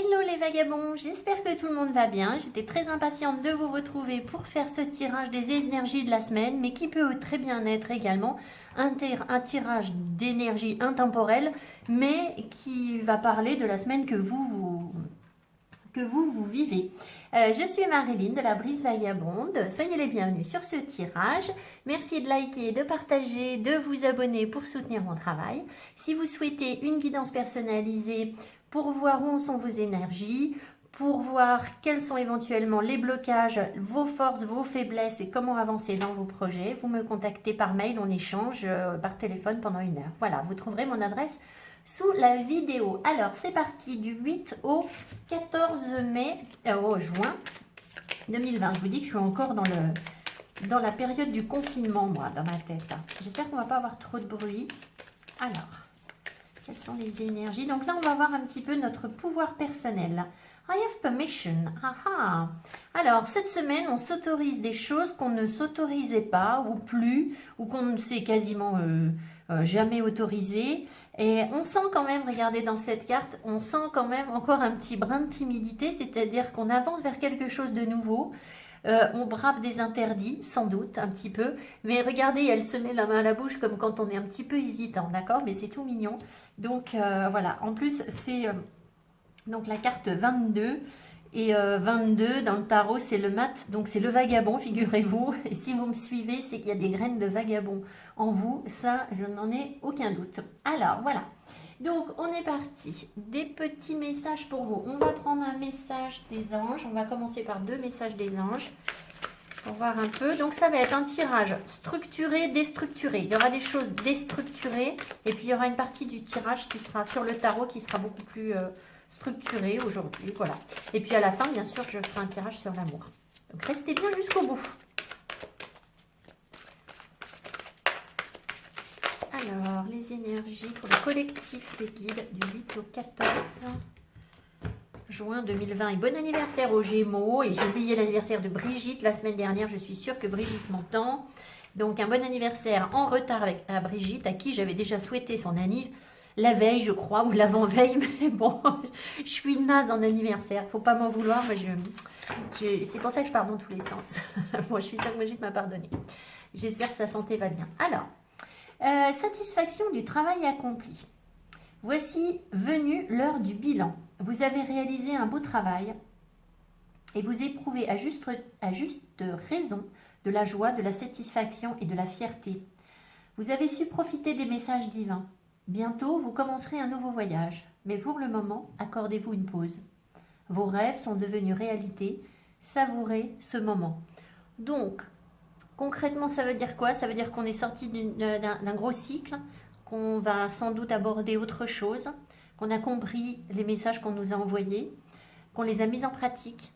Hello les vagabonds, j'espère que tout le monde va bien. J'étais très impatiente de vous retrouver pour faire ce tirage des énergies de la semaine, mais qui peut très bien être également un tirage d'énergie intemporelle, mais qui va parler de la semaine que vous vivez. Je suis Marilyn de la Brise Vagabonde. Soyez les bienvenus sur ce tirage. Merci de liker, de partager, de vous abonner pour soutenir mon travail. Si vous souhaitez une guidance personnalisée pour voir où en sont vos énergies, pour voir quels sont éventuellement les blocages, vos forces, vos faiblesses et comment avancer dans vos projets, vous me contactez par mail, on échange par téléphone pendant 1 heure. Voilà, vous trouverez mon adresse sous la vidéo. Alors, c'est parti du 8 au 14 juin 2020. Je vous dis que je suis encore dans la période du confinement, moi, dans ma tête. J'espère qu'on ne va pas avoir trop de bruit. Alors, quelles sont les énergies? Donc là, on va voir un petit peu notre pouvoir personnel. I have permission. Aha. Alors, cette semaine, on s'autorise des choses qu'on ne s'autorisait pas ou plus, ou qu'on ne s'est quasiment jamais autorisé. Et on sent quand même, regardez dans cette carte, on sent quand même encore un petit brin de timidité, c'est-à-dire qu'on avance vers quelque chose de nouveau. On brave des interdits, sans doute, un petit peu. Mais regardez, elle se met la main à la bouche comme quand on est un petit peu hésitant, d'accord? Mais c'est tout mignon. Donc, voilà. En plus, c'est donc la carte 22. Et 22, dans le tarot, c'est le mat, donc c'est le vagabond, figurez-vous. Et si vous me suivez, c'est qu'il y a des graines de vagabond en vous. Ça, je n'en ai aucun doute. Alors, voilà. Donc, on est parti. Des petits messages pour vous. On va prendre un message des anges. On va commencer par 2 messages des anges pour voir un peu. Donc, ça va être un tirage structuré, déstructuré. Il y aura des choses déstructurées et puis il y aura une partie du tirage qui sera sur le tarot qui sera beaucoup plus structuré aujourd'hui. Voilà. Et puis à la fin, bien sûr, je ferai un tirage sur l'amour. Donc, restez bien jusqu'au bout. Alors, les énergies pour le collectif des guides du 8 au 14 juin 2020. Et bon anniversaire aux Gémeaux. Et j'ai oublié l'anniversaire de Brigitte la semaine dernière. Je suis sûre que Brigitte m'entend. Donc, un bon anniversaire en retard à Brigitte, à qui j'avais déjà souhaité son anniv la veille, je crois, ou l'avant-veille. Mais bon, je suis naze en anniversaire. Faut pas m'en vouloir. Moi, c'est pour ça que je pars dans tous les sens. Bon, je suis sûre que Brigitte m'a pardonné. J'espère que sa santé va bien. Alors, satisfaction du travail accompli. Voici venue l'heure du bilan. Vous avez réalisé un beau travail et vous éprouvez à juste raison de la joie, de la satisfaction et de la fierté. Vous avez su profiter des messages divins. Bientôt, vous commencerez un nouveau voyage. Mais pour le moment, accordez-vous une pause. Vos rêves sont devenus réalité. Savourez ce moment. Donc, concrètement, ça veut dire quoi? Ça veut dire qu'on est sorti d'un gros cycle, qu'on va sans doute aborder autre chose, qu'on a compris les messages qu'on nous a envoyés, qu'on les a mis en pratique,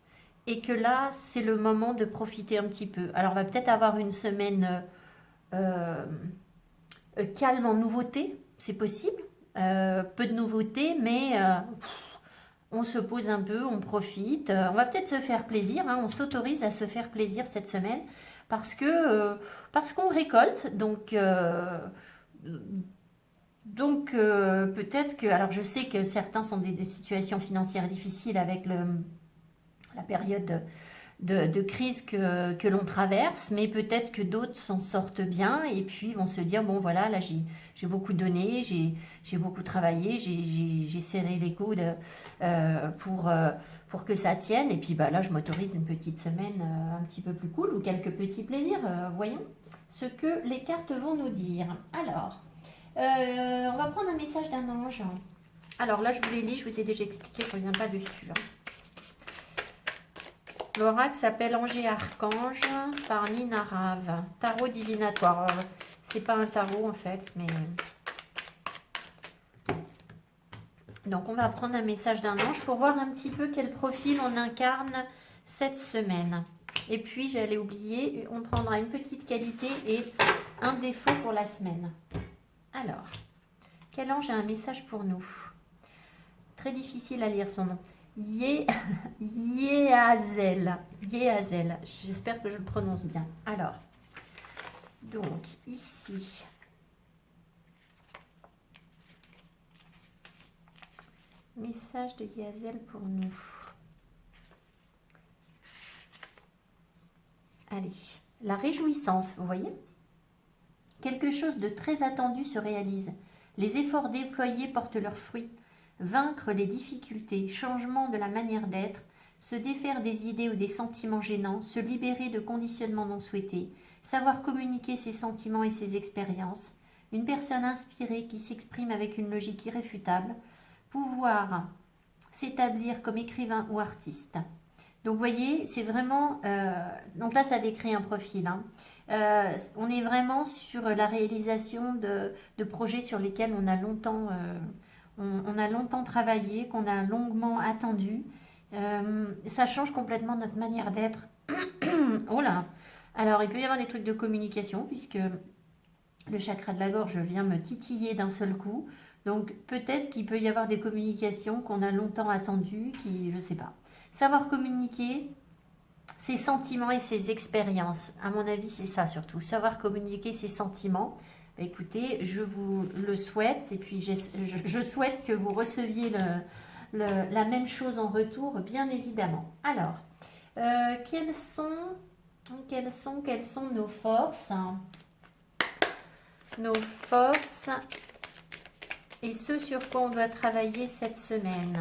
et que là, c'est le moment de profiter un petit peu. Alors, on va peut-être avoir une semaine calme en nouveautés, c'est possible. Peu de nouveautés, mais on se pose un peu, on profite. On va peut-être se faire plaisir, hein, on s'autorise à se faire plaisir cette semaine parce qu'on récolte. Donc peut-être que, alors je sais que certains sont des situations financières difficiles avec la période de crise que l'on traverse, mais peut-être que d'autres s'en sortent bien et puis vont se dire, bon voilà, là j'ai beaucoup donné, j'ai beaucoup travaillé, j'ai serré les coudes pour que ça tienne, et puis bah, là je m'autorise une petite semaine un petit peu plus cool ou quelques petits plaisirs. Voyons ce que les cartes vont nous dire. Alors, on va prendre un message d'un ange. Alors là je vous les lis, je vous ai déjà expliqué, je ne reviens pas dessus. L'oracle s'appelle Ange et Archange par Nina Rave. Tarot divinatoire. C'est pas un tarot en fait, mais... Donc on va prendre un message d'un ange pour voir un petit peu quel profil on incarne cette semaine. Et puis j'allais oublier, on prendra une petite qualité et un défaut pour la semaine. Alors, quel ange a un message pour nous? Très difficile à lire son nom. Yehazel. Yehazel. J'espère que je le prononce bien. Alors, donc ici, Message de Yazel pour nous. Allez, la réjouissance, vous voyez? Quelque chose de très attendu se réalise. Les efforts déployés portent leurs fruits. Vaincre les difficultés, changement de la manière d'être, se défaire des idées ou des sentiments gênants, se libérer de conditionnements non souhaités, savoir communiquer ses sentiments et ses expériences, une personne inspirée qui s'exprime avec une logique irréfutable, pouvoir s'établir comme écrivain ou artiste. Donc vous voyez, c'est vraiment... donc là, ça décrit un profil. Hein. On est vraiment sur la réalisation de projets sur lesquels on a longtemps, on a longtemps travaillé, qu'on a longuement attendu. Ça change complètement notre manière d'être. Oh là! Alors, il peut y avoir des trucs de communication, puisque le chakra de la gorge vient me titiller d'un seul coup. Donc, peut-être qu'il peut y avoir des communications qu'on a longtemps attendues, qui, je ne sais pas. Savoir communiquer ses sentiments et ses expériences. À mon avis, c'est ça surtout. Savoir communiquer ses sentiments. Écoutez, je vous le souhaite, et puis je souhaite que vous receviez la même chose en retour, bien évidemment. Alors, quelles sont nos forces? Nos forces et ce sur quoi on doit travailler cette semaine.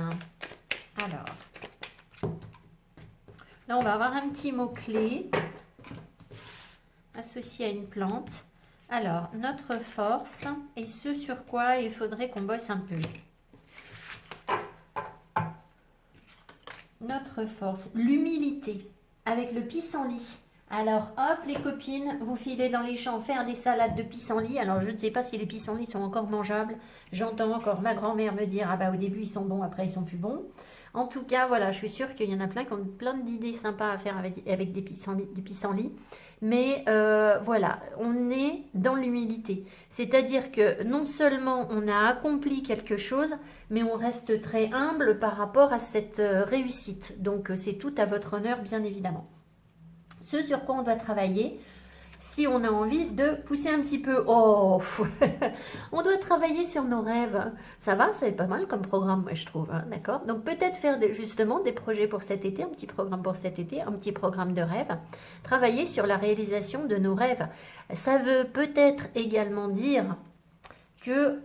Alors, là, on va avoir un petit mot-clé associé à une plante. Alors, notre force et ce sur quoi il faudrait qu'on bosse un peu. Notre force, l'humilité, avec le pissenlit. Alors, hop, les copines, vous filez dans les champs faire des salades de pissenlit. Alors, je ne sais pas si les pissenlits sont encore mangeables. J'entends encore ma grand-mère me dire, ah bah au début ils sont bons, après ils sont plus bons. En tout cas, voilà, je suis sûre qu'il y en a plein qui ont plein d'idées sympas à faire avec du pissenlit. Mais voilà, on est dans l'humilité. C'est-à-dire que non seulement on a accompli quelque chose, mais on reste très humble par rapport à cette réussite. Donc, c'est tout à votre honneur, bien évidemment. Ce sur quoi on doit travailler, si on a envie de pousser un petit peu, oh, on doit travailler sur nos rêves. Ça va, c'est pas mal comme programme, moi, je trouve, hein, d'accord? Donc peut-être faire justement des projets pour cet été, un petit programme pour cet été, un petit programme de rêve. Travailler sur la réalisation de nos rêves. Ça veut peut-être également dire que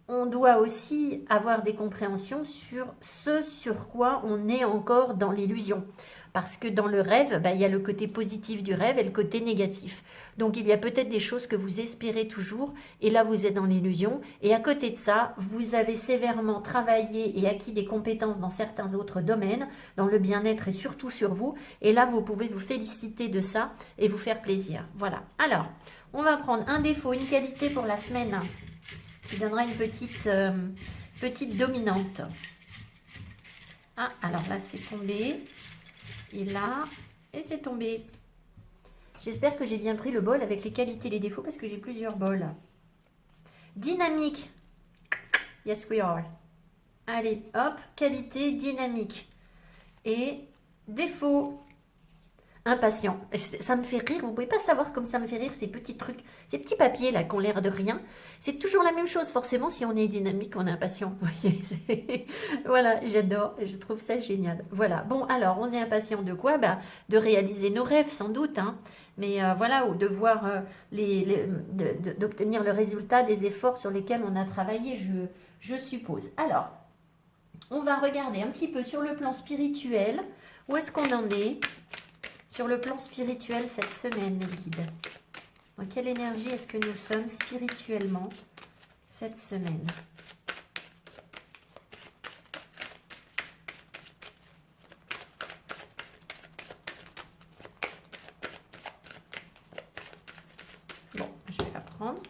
on doit aussi avoir des compréhensions sur ce sur quoi on est encore dans l'illusion. Parce que dans le rêve, il y a le côté positif du rêve et le côté négatif. Donc il y a peut-être des choses que vous espérez toujours et là vous êtes dans l'illusion. Et à côté de ça, vous avez sévèrement travaillé et acquis des compétences dans certains autres domaines, dans le bien-être et surtout sur vous. Et là, vous pouvez vous féliciter de ça et vous faire plaisir. Voilà. Alors, on va prendre un défaut, une qualité pour la semaine qui donnera une petite dominante. Ah, alors là, c'est tombé. Et là, et c'est tombé. J'espère que j'ai bien pris le bol avec les qualités et les défauts parce que j'ai plusieurs bols. Dynamique. Yes, we are. Allez, hop, qualité, dynamique. Et défaut. Impatient. Ça me fait rire, vous pouvez pas savoir comme ça me fait rire ces petits trucs, ces petits papiers là qui ont l'air de rien. C'est toujours la même chose forcément si on est dynamique, on est impatient. Voilà, j'adore, je trouve ça génial. Voilà, bon alors on est impatient de quoi? De réaliser nos rêves sans doute, hein. Mais voilà, ou de voir d'obtenir le résultat des efforts sur lesquels on a travaillé, je suppose. Alors, on va regarder un petit peu sur le plan spirituel, où est-ce qu'on en est? Sur le plan spirituel cette semaine, mes guides. Dans quelle énergie est-ce que nous sommes spirituellement cette semaine? Bon, je vais la prendre.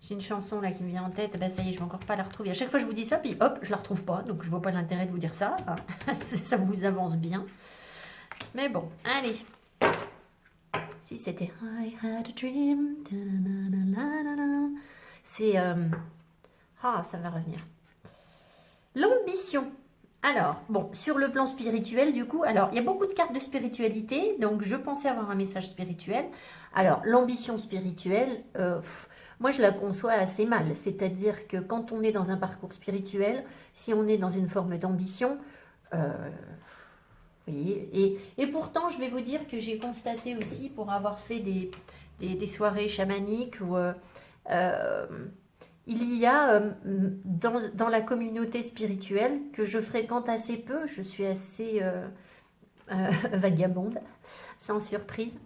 J'ai une chanson là qui me vient en tête, ça y est, je vais encore pas la retrouver. À chaque fois je vous dis ça, puis hop, je la retrouve pas, donc je vois pas l'intérêt de vous dire ça. Hein. Ça vous avance bien. Mais bon, allez. Si c'était I had a dream. C'est... ça va revenir. L'ambition. Alors, bon, sur le plan spirituel, du coup, alors, il y a beaucoup de cartes de spiritualité, donc je pensais avoir un message spirituel. Alors, l'ambition spirituelle, moi, je la conçois assez mal. C'est-à-dire que quand on est dans un parcours spirituel, si on est dans une forme d'ambition, euh, oui, et pourtant, je vais vous dire que j'ai constaté aussi, pour avoir fait des soirées chamaniques, où euh, il y a dans la communauté spirituelle que je fréquente assez peu, je suis assez vagabonde, sans surprise.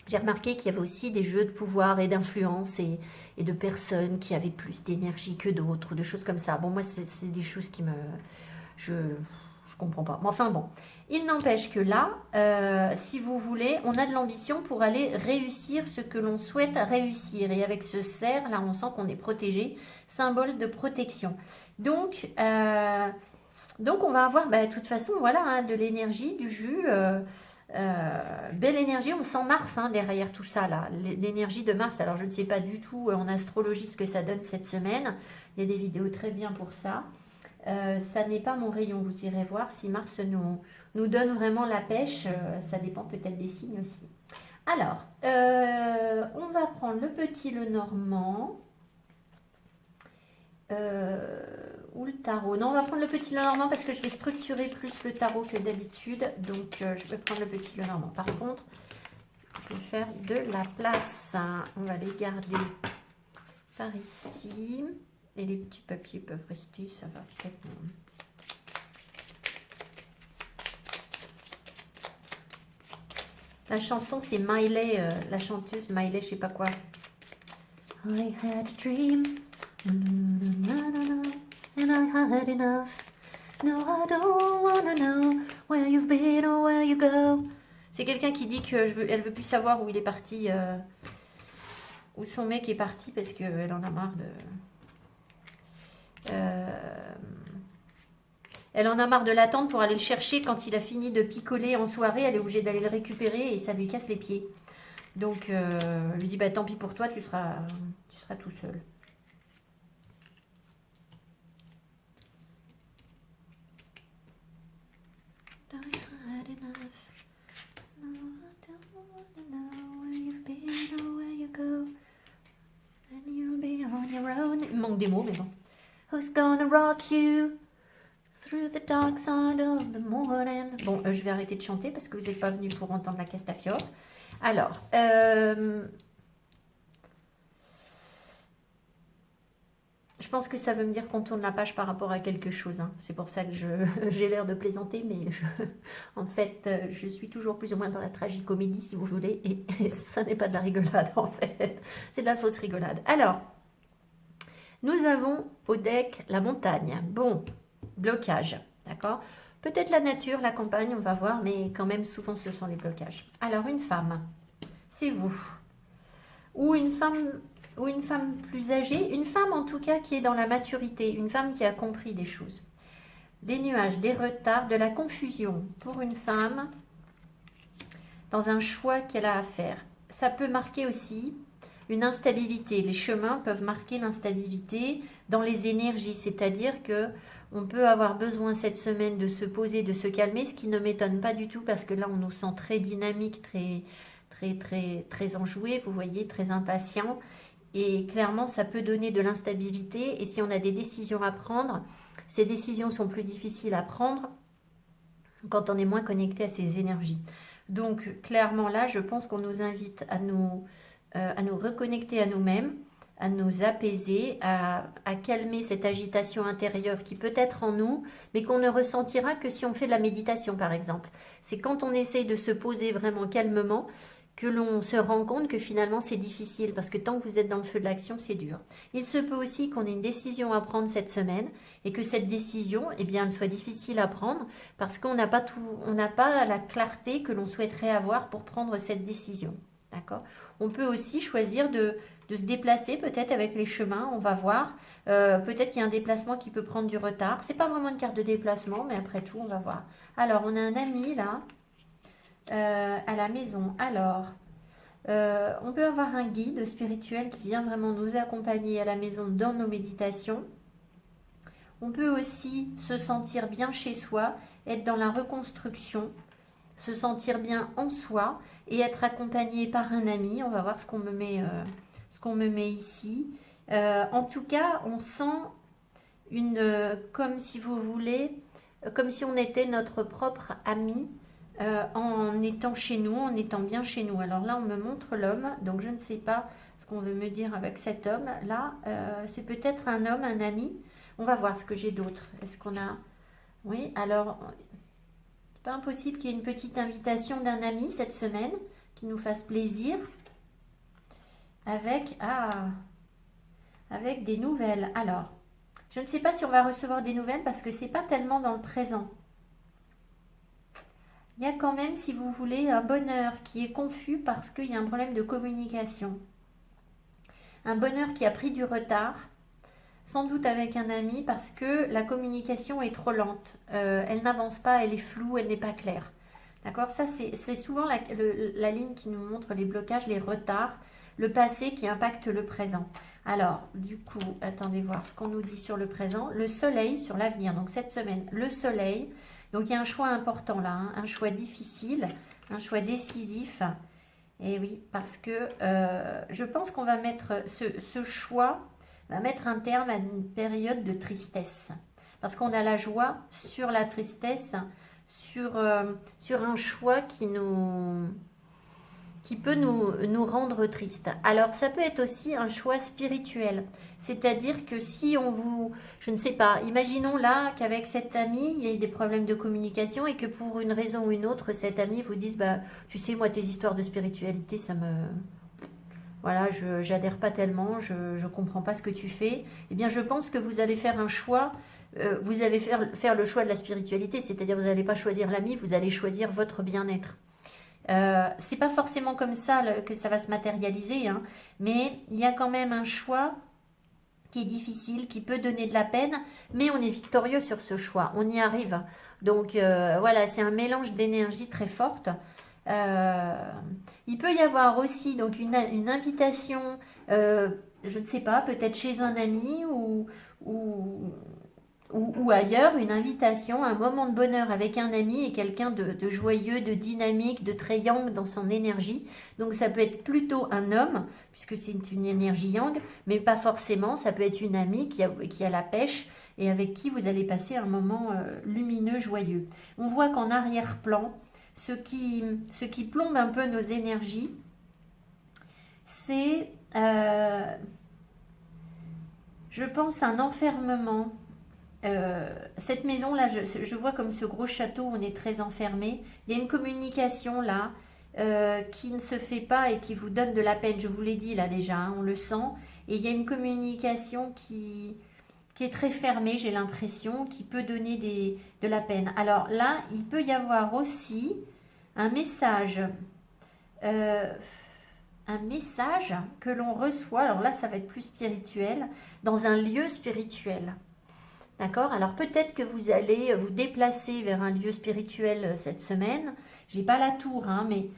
J'ai remarqué qu'il y avait aussi des jeux de pouvoir et d'influence et de personnes qui avaient plus d'énergie que d'autres, de choses comme ça. Bon, moi, c'est des choses qui me... Je comprends pas. Mais enfin bon, il n'empêche que là, si vous voulez, on a de l'ambition pour aller réussir ce que l'on souhaite réussir. Et avec ce cerf, là, on sent qu'on est protégé, symbole de protection. Donc on va avoir, bah, de toute façon, voilà, hein, de l'énergie, du jus. Belle énergie, on sent Mars hein, derrière tout ça là, l'énergie de Mars. Alors je ne sais pas du tout en astrologie ce que ça donne cette semaine. Il y a des vidéos très bien pour ça. Ça n'est pas mon rayon, vous irez voir si Mars nous donne vraiment la pêche. Ça dépend peut-être des signes aussi. Alors, on va prendre le petit le normand. Ou le tarot. Non, on va prendre le petit le normand parce que je vais structurer plus le tarot que d'habitude. Donc, je vais prendre le petit le normand. Par contre, je vais faire de la place. On va les garder par ici. Et les petits papiers peuvent rester, ça va peut-être. La chanson, c'est Miley, la chanteuse Miley, je sais pas quoi. I had a dream. And I had enough. No, I don't wanna know where you've been or where you go. C'est quelqu'un qui dit qu'elle veut plus savoir où il est parti, où son mec est parti parce qu'elle en a marre de. Elle en a marre de l'attendre pour aller le chercher quand il a fini de picoler en soirée. Elle est obligée d'aller le récupérer et ça lui casse les pieds. Donc, elle lui dit bah tant pis pour toi, tu seras tout seul. Il manque des mots, mais bon. Who's gonna rock you through the dark side of the morning? Bon, je vais arrêter de chanter parce que vous n'êtes pas venus pour entendre la Castafiore. Alors, je pense que ça veut me dire qu'on tourne la page par rapport à quelque chose. Hein. C'est pour ça que j'ai l'air de plaisanter, mais en fait, je suis toujours plus ou moins dans la tragicomédie, si vous voulez, et ça n'est pas de la rigolade, en fait. C'est de la fausse rigolade. Alors, nous avons au deck la montagne. Bon, blocage, d'accord? Peut-être la nature, la campagne, on va voir, mais quand même, souvent, ce sont les blocages. Alors, une femme, c'est vous. Ou une femme plus âgée, une femme en tout cas qui est dans la maturité, une femme qui a compris des choses. Des nuages, des retards, de la confusion pour une femme dans un choix qu'elle a à faire. Ça peut marquer aussi une instabilité. Les chemins peuvent marquer l'instabilité dans les énergies, c'est-à-dire que on peut avoir besoin cette semaine de se poser, de se calmer, ce qui ne m'étonne pas du tout parce que là on nous sent très dynamique, très enjoué, vous voyez, très impatient. Et clairement, ça peut donner de l'instabilité. Et si on a des décisions à prendre, ces décisions sont plus difficiles à prendre quand on est moins connecté à ces énergies. Donc, clairement, là, je pense qu'on nous invite à nous reconnecter à nous-mêmes, à nous apaiser, à calmer cette agitation intérieure qui peut être en nous, mais qu'on ne ressentira que si on fait de la méditation, par exemple. C'est quand on essaye de se poser vraiment calmement que l'on se rend compte que finalement c'est difficile parce que tant que vous êtes dans le feu de l'action, c'est dur. Il se peut aussi qu'on ait une décision à prendre cette semaine et que cette décision, eh bien, elle soit difficile à prendre parce qu'on n'a pas on n'a pas la clarté que l'on souhaiterait avoir pour prendre cette décision. D'accord ? On peut aussi choisir de se déplacer peut-être avec les chemins, on va voir. Peut-être qu'il y a un déplacement qui peut prendre du retard. C'est pas vraiment une carte de déplacement, mais après tout, on va voir. Alors, on a un ami là. À la maison. Alors, on peut avoir un guide spirituel qui vient vraiment nous accompagner à la maison dans nos méditations. On peut aussi se sentir bien chez soi, être dans la reconstruction, se sentir bien en soi et être accompagné par un ami. On va voir ce qu'on me met ici. En tout cas, on sent comme si vous voulez, comme si on était notre propre ami en étant chez nous, en étant bien chez nous. Alors là, on me montre l'homme, donc je ne sais pas ce qu'on veut me dire avec cet homme. Là, c'est peut-être un homme, un ami. On va voir ce que j'ai d'autre. Est-ce qu'on a... Oui, alors, c'est pas impossible qu'il y ait une petite invitation d'un ami cette semaine qui nous fasse plaisir avec, avec des nouvelles. Alors, je ne sais pas si on va recevoir des nouvelles parce que c'est pas tellement dans le présent. Il y a quand même, si vous voulez, un bonheur qui est confus parce qu'il y a un problème de communication. Un bonheur qui a pris du retard, sans doute avec un ami parce que la communication est trop lente. Elle n'avance pas, elle est floue, elle n'est pas claire. D'accord? Ça, c'est souvent la ligne qui nous montre les blocages, les retards, le passé qui impacte le présent. Alors, du coup, attendez voir ce qu'on nous dit sur le présent. Le soleil sur l'avenir. Donc, cette semaine, le soleil. Donc, il y a un choix important là, hein, un choix difficile, un choix décisif. Et oui, parce que je pense qu'on va mettre ce choix, va mettre un terme à une période de tristesse. Parce qu'on a la joie sur la tristesse, sur un choix qui peut nous rendre tristes. Alors, ça peut être aussi un choix spirituel. C'est-à-dire que si on vous... Je ne sais pas, imaginons là qu'avec cet ami, il y a eu des problèmes de communication et que pour une raison ou une autre, cet ami vous dise, bah, tu sais, moi, tes histoires de spiritualité, ça me... Voilà, je n'adhère pas tellement, je ne comprends pas ce que tu fais. Eh bien, je pense que vous allez faire un choix, vous allez faire le choix de la spiritualité, c'est-à-dire vous n'allez pas choisir l'ami, vous allez choisir votre bien-être. C'est pas forcément comme ça que ça va se matérialiser, hein, mais il y a quand même un choix qui est difficile, qui peut donner de la peine, mais on est victorieux sur ce choix, on y arrive. Donc voilà, c'est un mélange d'énergie très forte. Il peut y avoir aussi donc une invitation, je ne sais pas, peut-être chez un ami ou ailleurs, une invitation, un moment de bonheur avec un ami et quelqu'un de joyeux, de dynamique, de très yang dans son énergie. Donc ça peut être plutôt un homme, puisque c'est une énergie yang, mais pas forcément, ça peut être une amie qui a la pêche et avec qui vous allez passer un moment lumineux, joyeux. On voit qu'en arrière-plan, ce qui plombe un peu nos énergies, c'est, je pense, un enfermement. Cette maison là, je vois comme ce gros château où on est très enfermé. Il y a une communication là qui ne se fait pas et qui vous donne de la peine. Je vous l'ai dit là déjà, hein, on le sent. Et il y a une communication qui est très fermée, j'ai l'impression, qui peut donner de la peine. Alors là, il peut y avoir aussi un message que l'on reçoit. Alors là, ça va être plus spirituel, dans un lieu spirituel. D'accord? Alors peut-être que vous allez vous déplacer vers un lieu spirituel cette semaine. J'ai pas la tour, hein, mais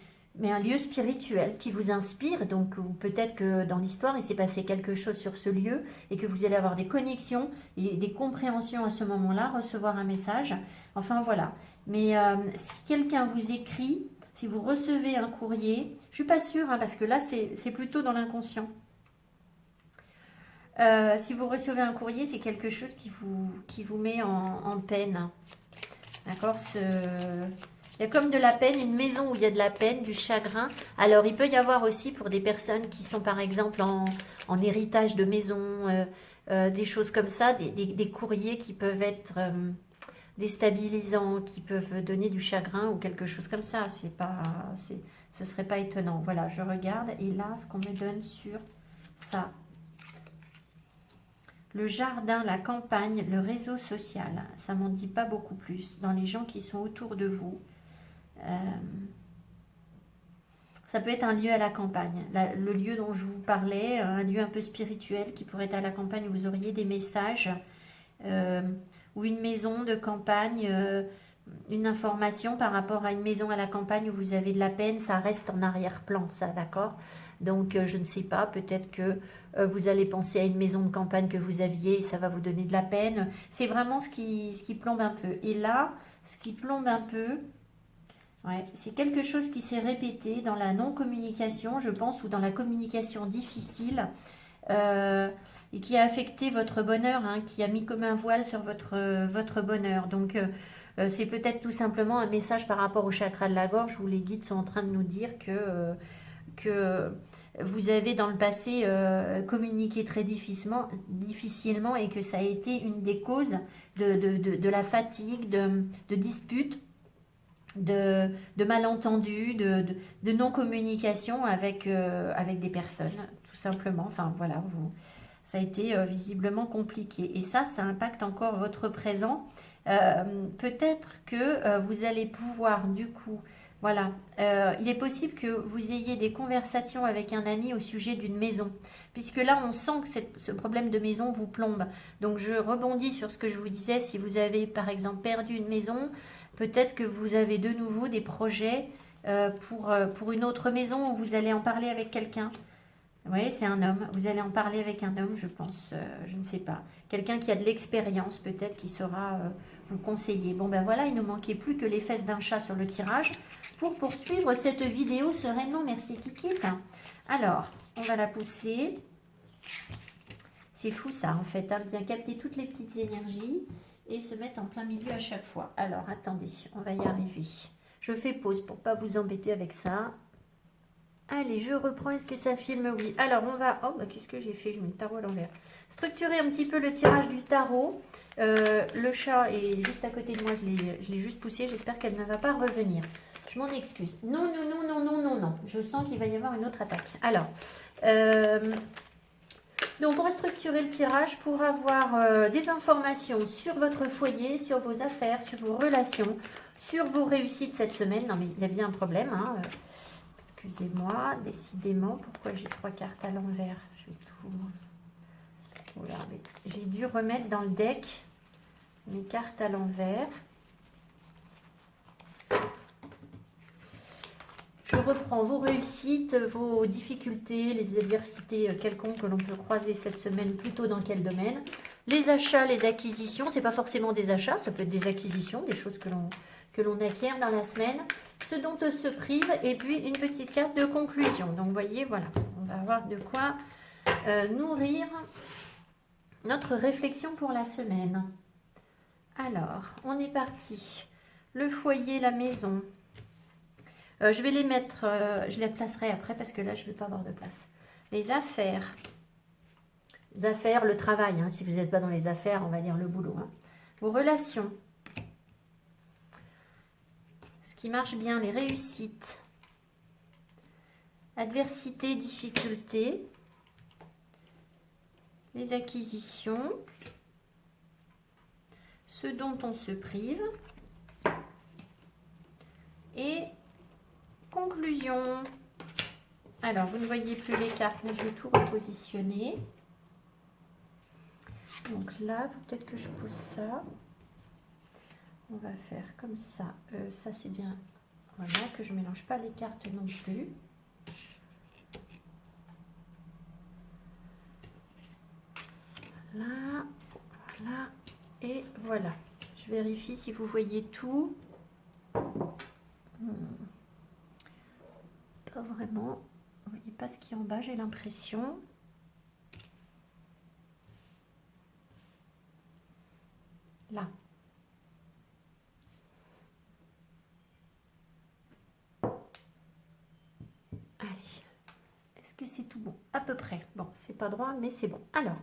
un lieu spirituel qui vous inspire. Donc peut-être que dans l'histoire, il s'est passé quelque chose sur ce lieu et que vous allez avoir des connexions et des compréhensions à ce moment-là, recevoir un message. Enfin voilà. Mais si quelqu'un vous écrit, si vous recevez un courrier, je suis pas sûre, hein, parce que là, c'est plutôt dans l'inconscient. Si vous recevez un courrier, c'est quelque chose qui vous met en peine. D'accord? Il y a comme de la peine, une maison où il y a de la peine, du chagrin. Alors, il peut y avoir aussi pour des personnes qui sont par exemple en héritage de maison, des choses comme ça, des courriers qui peuvent être déstabilisants, qui peuvent donner du chagrin ou quelque chose comme ça. Ce serait pas étonnant. Voilà, je regarde et là, ce qu'on me donne sur ça. Le jardin, la campagne, le réseau social, ça m'en dit pas beaucoup plus. Dans les gens qui sont autour de vous, ça peut être un lieu à la campagne. Le lieu dont je vous parlais, un lieu un peu spirituel qui pourrait être à la campagne où vous auriez des messages, ou une maison de campagne, une information par rapport à une maison à la campagne où vous avez de la peine, ça reste en arrière-plan, ça, d'accord? Donc, je ne sais pas, peut-être que vous allez penser à une maison de campagne que vous aviez et ça va vous donner de la peine. C'est vraiment ce qui plombe un peu. Et là, ce qui plombe un peu, ouais, c'est quelque chose qui s'est répété dans la non-communication, je pense, ou dans la communication difficile, et qui a affecté votre bonheur, hein, qui a mis comme un voile sur votre bonheur. Donc, c'est peut-être tout simplement un message par rapport au chakra de la gorge où les guides sont en train de nous dire que vous avez dans le passé communiqué très difficilement et que ça a été une des causes de la fatigue, de disputes, de malentendus, de non-communication avec des personnes, tout simplement. Enfin, voilà, ça a été visiblement compliqué. Et ça impacte encore votre présent. Peut-être que vous allez pouvoir, du coup, voilà, il est possible que vous ayez des conversations avec un ami au sujet d'une maison, puisque là, on sent que ce problème de maison vous plombe. Donc, je rebondis sur ce que je vous disais, si vous avez, par exemple, perdu une maison, peut-être que vous avez de nouveau des projets pour une autre maison où vous allez en parler avec quelqu'un. Oui, c'est un homme. Vous allez en parler avec un homme, je pense. Je ne sais pas. Quelqu'un qui a de l'expérience, peut-être, qui saura vous conseiller. Bon, ben voilà, il ne manquait plus que les fesses d'un chat sur le tirage pour poursuivre cette vidéo sereinement. Merci, Kikit. Alors, on va la pousser. C'est fou, ça, en fait. Hein, bien capter toutes les petites énergies et se mettre en plein milieu à chaque fois. Alors, attendez, on va y arriver. Je fais pause pour ne pas vous embêter avec ça. Allez, je reprends. Est-ce que ça filme? Oui. Alors, on va... Oh, bah, qu'est-ce que j'ai fait? Je mets le tarot à l'envers. Structurer un petit peu le tirage du tarot. Le chat est juste à côté de moi. Je l'ai juste poussé. J'espère qu'elle ne va pas revenir. Je m'en excuse. Non, non, non, non, non, non, non. Je sens qu'il va y avoir une autre attaque. Alors, donc, on va structurer le tirage pour avoir des informations sur votre foyer, sur vos affaires, sur vos relations, sur vos réussites cette semaine. Non, mais il y a bien un problème, hein. Excusez-moi, décidément, pourquoi j'ai 3 cartes à l'envers? Je vais tout... Oula, j'ai dû remettre dans le deck mes cartes à l'envers. Je reprends vos réussites, vos difficultés, les adversités quelconques que l'on peut croiser cette semaine, plutôt dans quel domaine? Les achats, les acquisitions, c'est pas forcément des achats, ça peut être des acquisitions, des choses que l'on acquiert dans la semaine, ce dont on se prive, et puis une petite carte de conclusion. Donc, vous voyez, voilà, on va avoir de quoi nourrir notre réflexion pour la semaine. Alors, on est parti. Le foyer, la maison. Je vais les mettre, je les placerai après parce que là, je ne vais pas avoir de place. Les affaires. Les affaires, le travail. Hein, si vous n'êtes pas dans les affaires, on va dire le boulot. Hein. Vos relations. Qui marche bien, les réussites, adversité, difficulté, les acquisitions, ce dont on se prive et conclusion. Alors, vous ne voyez plus les cartes, mais je vais tout repositionner. Donc là, peut-être que je pousse ça. On va faire comme ça. Ça, c'est bien. Voilà, que je ne mélange pas les cartes non plus. Là, voilà, et voilà. Je vérifie si vous voyez tout. Pas vraiment. Vous voyez pas ce qui est en bas, j'ai l'impression. Là. Allez, est-ce que c'est tout bon? À peu près. Bon, c'est pas droit, mais c'est bon. Alors,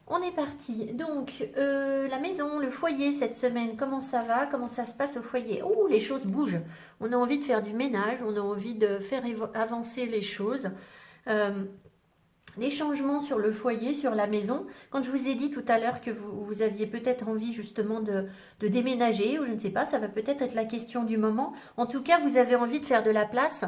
on est parti. Donc, la maison, le foyer cette semaine, comment ça va? Comment ça se passe au foyer? Oh, les choses bougent. On a envie de faire du ménage, on a envie de faire avancer les choses. des changements sur le foyer, sur la maison. Quand je vous ai dit tout à l'heure que vous aviez peut-être envie justement de déménager, ou je ne sais pas, ça va peut-être être la question du moment. En tout cas, vous avez envie de faire de la place.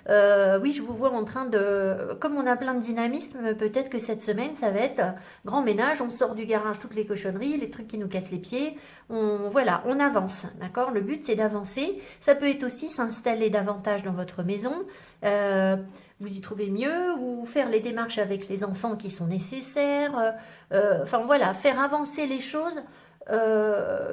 Oui, je vous vois en train de... Comme on a plein de dynamisme, peut-être que cette semaine, ça va être grand ménage, on sort du garage toutes les cochonneries, les trucs qui nous cassent les pieds. Voilà, on avance, d'accord? Le but, c'est d'avancer. Ça peut être aussi s'installer davantage dans votre maison. Vous y trouvez mieux, ou faire les démarches avec les enfants qui sont nécessaires. Enfin voilà, faire avancer les choses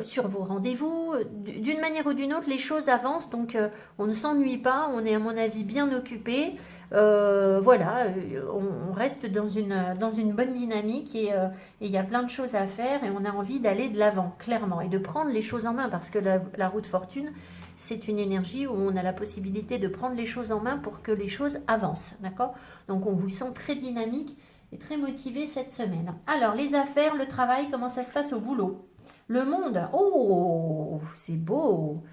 sur vos rendez-vous. D'une manière ou d'une autre, les choses avancent, donc on ne s'ennuie pas, on est à mon avis bien occupé. Voilà, on reste dans une bonne dynamique et il y a plein de choses à faire et on a envie d'aller de l'avant, clairement, et de prendre les choses en main parce que la roue de fortune, c'est une énergie où on a la possibilité de prendre les choses en main pour que les choses avancent, d'accord? Donc on vous sent très dynamique et très motivé cette semaine. Alors les affaires, le travail, comment ça se passe au boulot? Le monde, oh, c'est beau!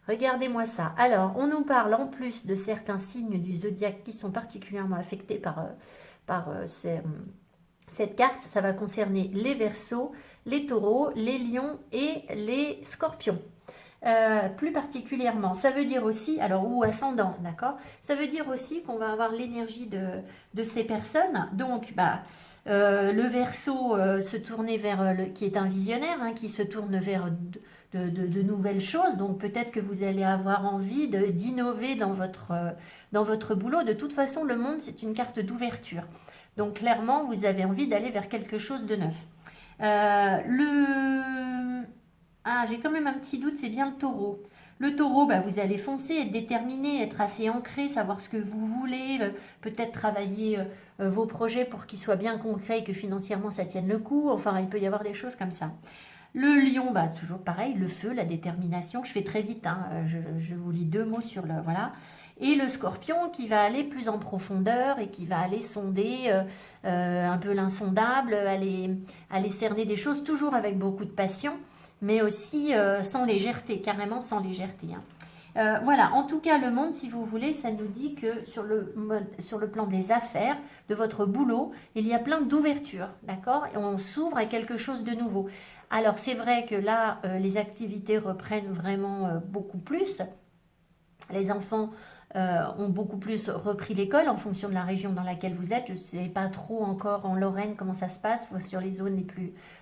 Regardez-moi ça. Alors, on nous parle en plus de certains signes du zodiaque qui sont particulièrement affectés par cette carte. Ça va concerner les Verseaux, les Taureaux, les Lions et les Scorpions. Plus particulièrement, ça veut dire aussi, alors ou ascendant, d'accord, ça veut dire aussi qu'on va avoir l'énergie de ces personnes. Donc le Verseau se tourner vers qui est un visionnaire, hein, qui se tourne vers de nouvelles choses. Donc peut-être que vous allez avoir envie d'innover dans votre boulot. De toute façon, le monde, c'est une carte d'ouverture. Donc clairement, vous avez envie d'aller vers quelque chose de neuf. Ah, j'ai quand même un petit doute, c'est bien le Taureau. Le Taureau, vous allez foncer, être déterminé, être assez ancré, savoir ce que vous voulez, peut-être travailler vos projets pour qu'ils soient bien concrets et que financièrement ça tienne le coup. Enfin, il peut y avoir des choses comme ça. Le Lion, toujours pareil, le feu, la détermination. Je fais très vite, hein, je vous lis 2 mots sur le... Voilà. Et le Scorpion qui va aller plus en profondeur et qui va aller sonder un peu l'insondable, aller cerner des choses, toujours avec beaucoup de passion, mais aussi sans légèreté, carrément sans légèreté. Hein. Voilà, en tout cas, le monde, si vous voulez, ça nous dit que sur le plan des affaires, de votre boulot, il y a plein d'ouvertures, d'accord? Et on s'ouvre à quelque chose de nouveau. Alors, c'est vrai que là, les activités reprennent vraiment beaucoup plus. Les enfants ont beaucoup plus repris l'école en fonction de la région dans laquelle vous êtes. Je ne sais pas trop encore en Lorraine comment ça se passe, sur les zones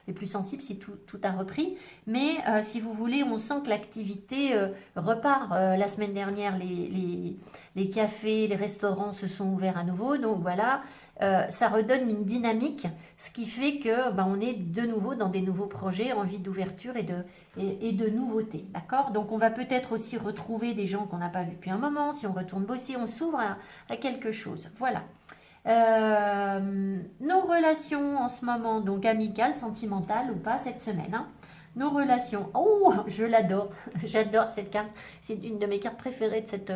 les plus sensibles, si tout a repris. Mais si vous voulez, on sent que l'activité repart. La semaine dernière, les cafés, les restaurants se sont ouverts à nouveau. Donc voilà, ça redonne une dynamique, ce qui fait que on est de nouveau dans des nouveaux projets, envie d'ouverture et de nouveautés. D'accord? Donc on va peut-être aussi retrouver des gens qu'on n'a pas vus depuis un moment. Si on retourne bosser, on s'ouvre à quelque chose. Voilà. Nos relations en ce moment, donc amicales, sentimentales ou pas cette semaine. Hein. Nos relations, oh, je l'adore, j'adore cette carte, c'est une de mes cartes préférées de cette...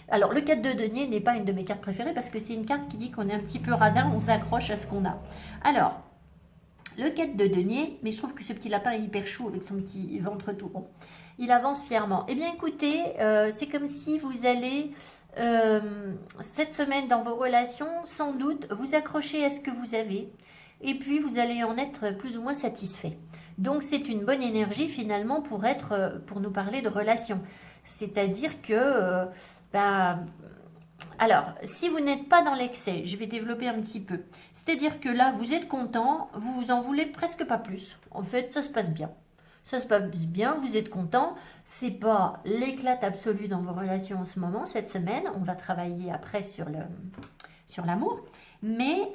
Alors, le 4 de denier n'est pas une de mes cartes préférées parce que c'est une carte qui dit qu'on est un petit peu radin, on s'accroche à ce qu'on a. Alors, le 4 de denier, mais je trouve que ce petit lapin est hyper chou avec son petit ventre tout rond. Il avance fièrement. Eh bien, écoutez, c'est comme si vous allez... cette semaine dans vos relations, sans doute, vous accrochez à ce que vous avez et puis vous allez en être plus ou moins satisfait. Donc c'est une bonne énergie finalement pour nous parler de relations. C'est-à-dire que, alors, si vous n'êtes pas dans l'excès, je vais développer un petit peu. C'est-à-dire que là, vous êtes content, vous en voulez presque pas plus. En fait, ça se passe bien. Ça se passe bien, vous êtes content. C'est pas l'éclate absolue dans vos relations en ce moment, cette semaine. On va travailler après sur l'amour. Mais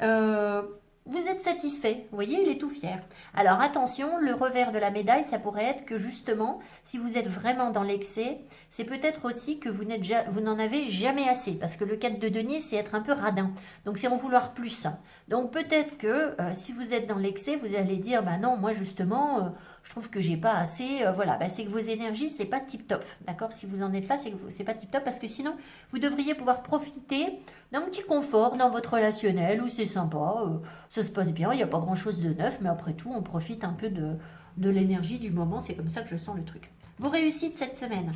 vous êtes satisfait. Vous voyez, il est tout fier. Alors attention, le revers de la médaille, ça pourrait être que justement, si vous êtes vraiment dans l'excès, c'est peut-être aussi que vous n'en avez jamais assez. Parce que le 4 de denier, c'est être un peu radin. Donc c'est en vouloir plus. Donc peut-être que si vous êtes dans l'excès, vous allez dire, non, moi justement... je trouve que j'ai pas assez, voilà, c'est que vos énergies, c'est pas tip-top, d'accord? Si vous en êtes là, c'est que c'est pas tip-top, parce que sinon, vous devriez pouvoir profiter d'un petit confort dans votre relationnel, où c'est sympa, ça se passe bien, il n'y a pas grand-chose de neuf, mais après tout, on profite un peu de l'énergie du moment, c'est comme ça que je sens le truc. Vos réussites cette semaine.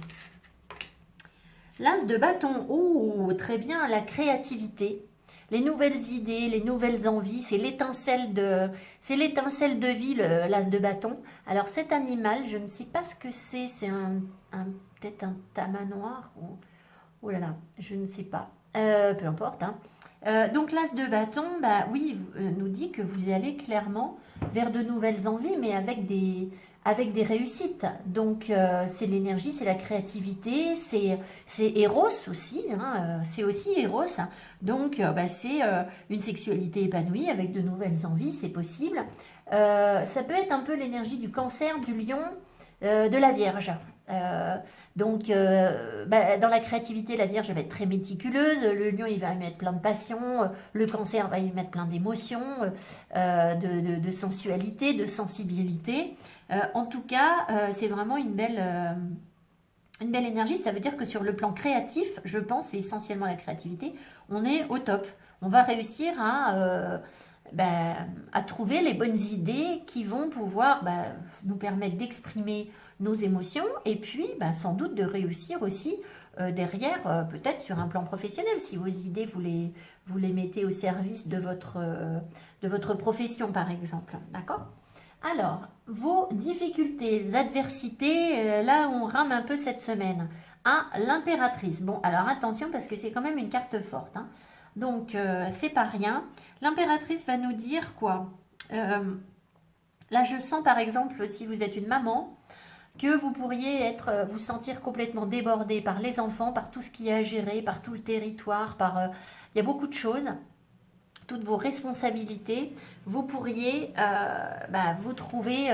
L'as de bâton, oh, très bien, la créativité. les nouvelles idées, les nouvelles envies, c'est l'étincelle de vie, l'as de bâton. Alors cet animal, je ne sais pas ce que c'est peut-être un tamanoir ou... Oh là là, je ne sais pas. Peu importe, hein. Donc l'as de bâton, bah oui, nous dit que vous allez clairement vers de nouvelles envies, mais avec des réussites. Donc c'est l'énergie, c'est la créativité, c'est Eros aussi, hein, c'est aussi Eros. Donc bah, c'est une sexualité épanouie avec de nouvelles envies, c'est possible. Ça peut être un peu l'énergie du Cancer, du Lion, de la Vierge. Donc, bah, dans la créativité, la Vierge va être très méticuleuse, le Lion, il va y mettre plein de passion, le Cancer va y mettre plein d'émotions, de sensualité, de sensibilité. En tout cas, c'est vraiment une belle énergie. Ça veut dire que sur le plan créatif, je pense, c'est essentiellement la créativité, on est au top. On va réussir à trouver les bonnes idées qui vont pouvoir nous permettre d'exprimer nos émotions et puis sans doute de réussir aussi derrière, peut-être sur un plan professionnel, si vos idées, vous les mettez au service de votre profession, par exemple. D'accord ? Alors, vos difficultés, adversités, là où on rame un peu cette semaine. Ah, l'impératrice. Bon, alors attention parce que c'est quand même une carte forte, hein. Donc, c'est pas rien. L'impératrice va nous dire quoi? Là, je sens par exemple, si vous êtes une maman, que vous pourriez vous sentir complètement débordé par les enfants, par tout ce qui est à gérer, par tout le territoire, il y a beaucoup de choses, toutes vos responsabilités. Vous pourriez vous trouver